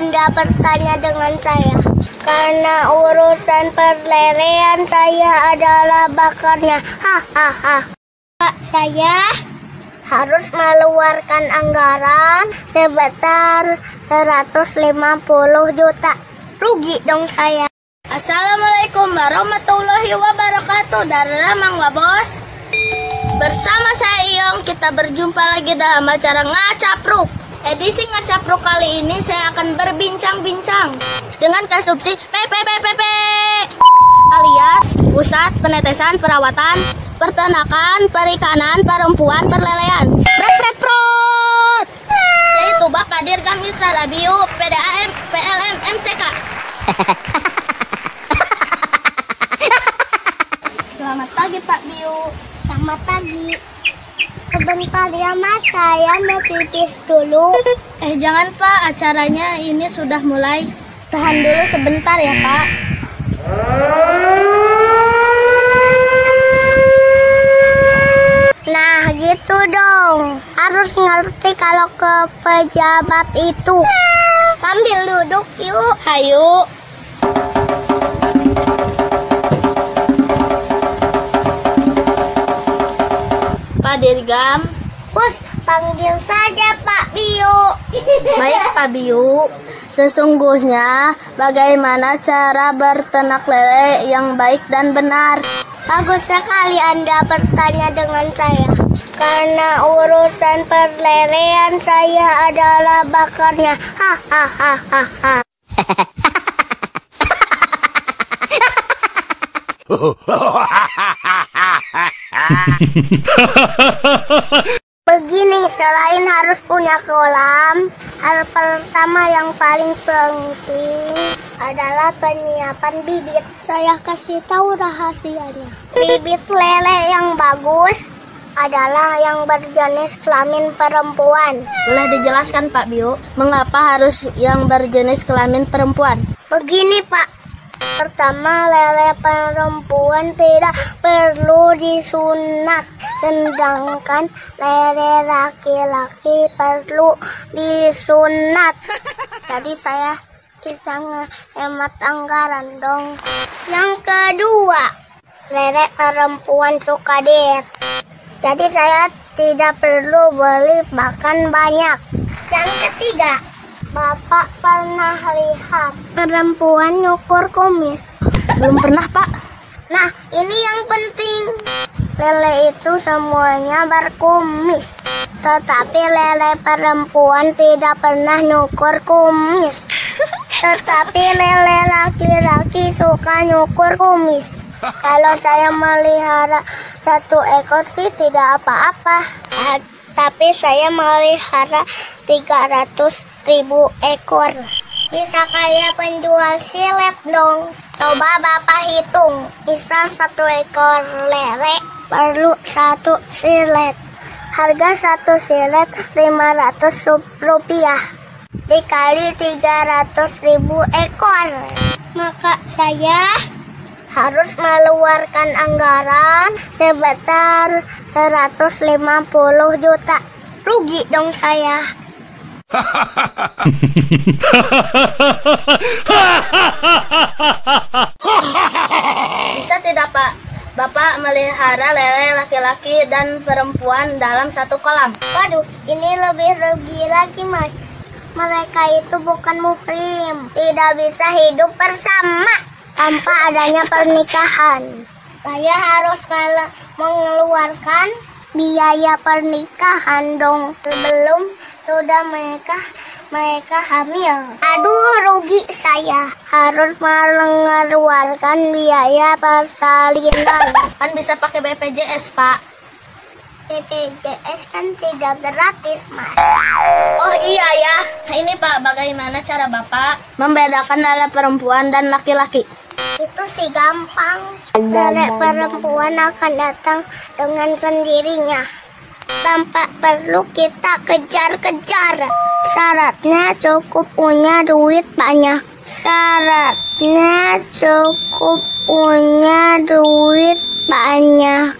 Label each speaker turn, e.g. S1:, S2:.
S1: Anda bertanya dengan saya? Karena urusan perlelean saya adalah bakarnya. Hahaha. Pak, saya harus mengeluarkan anggaran sebesar 150 juta. Rugi dong saya. Assalamualaikum warahmatullahi wabarakatuh. Daramang wa bos. Bersama saya Iyong, kita berjumpa lagi dalam acara Ngacapruk. Edisi Ngacapruk kali ini saya akan berbincang-bincang dengan kasubsi PPPPP alias Pusat Penetesan Perawatan Peternakan Perikanan Perempuan Perlelean Bret-bret-prot, yaitu Bapak Dirgam Isra Rabiu PDAM PLM MCK. Selamat pagi Pak Biu. Selamat pagi. Sebentar ya Mas, saya mau pipis dulu. Jangan Pak, acaranya ini sudah mulai. Tahan dulu sebentar ya Pak. Nah gitu dong, harus ngerti kalau ke pejabat itu. Sambil duduk yuk. Hayu. Pak Dirgam, Bos, panggil saja Pak Biu. Baik Pak Biu, sesungguhnya bagaimana cara berternak lele yang baik dan benar? Bagus sekali Anda bertanya dengan saya. Karena urusan perlelean saya adalah bakarnya. Hahaha. Begini, selain harus punya kolam, hal pertama yang paling penting adalah penyiapan bibit. Saya kasih tahu rahasianya. Bibit lele yang bagus adalah yang berjenis kelamin perempuan. Boleh dijelaskan Pak Biu, mengapa harus yang berjenis kelamin perempuan? Begini Pak. Pertama, lele perempuan tidak perlu disunat, sedangkan lele laki-laki perlu disunat. Jadi saya bisa ngehemat anggaran dong. Yang kedua, lele perempuan suka diet, jadi saya tidak perlu beli makan banyak. Yang ketiga, Bapak pernah lihat perempuan nyukur kumis? Belum pernah Pak. Nah ini yang penting, lele itu semuanya berkumis, tetapi lele perempuan tidak pernah nyukur kumis. Tetapi lele laki-laki suka nyukur kumis. Kalau saya melihara 1 ekor sih tidak apa-apa, tapi saya melihara 300.000 ekor. Bisa kayak penjual silet dong. Coba Bapak hitung, misal 1 ekor lele perlu 1 silet. Harga 1 silet 500 rupiah dikali 300.000 ekor. Maka saya harus mengeluarkan anggaran sebesar 150 juta. Rugi dong saya. Bisa tidak Pak, Bapak melihara lele laki-laki dan perempuan dalam 1 kolam? Waduh, ini lebih rugi lagi Mas. Mereka itu bukan muhrim, tidak bisa hidup bersama tanpa adanya pernikahan. Saya harus mengeluarkan biaya pernikahan dong sebelum sudah mereka hamil. Aduh, rugi saya. Harus mengeluarkan biaya persalinan. Kan bisa pakai BPJS Pak. BPJS kan tidak gratis Mas. Oh iya ya. Ini Pak, bagaimana cara Bapak membedakan lele perempuan dan laki-laki? Itu sih gampang. Lele perempuan akan datang dengan sendirinya tanpa perlu kita kejar-kejar. Syaratnya cukup punya duit banyak. Syaratnya cukup punya duit banyak.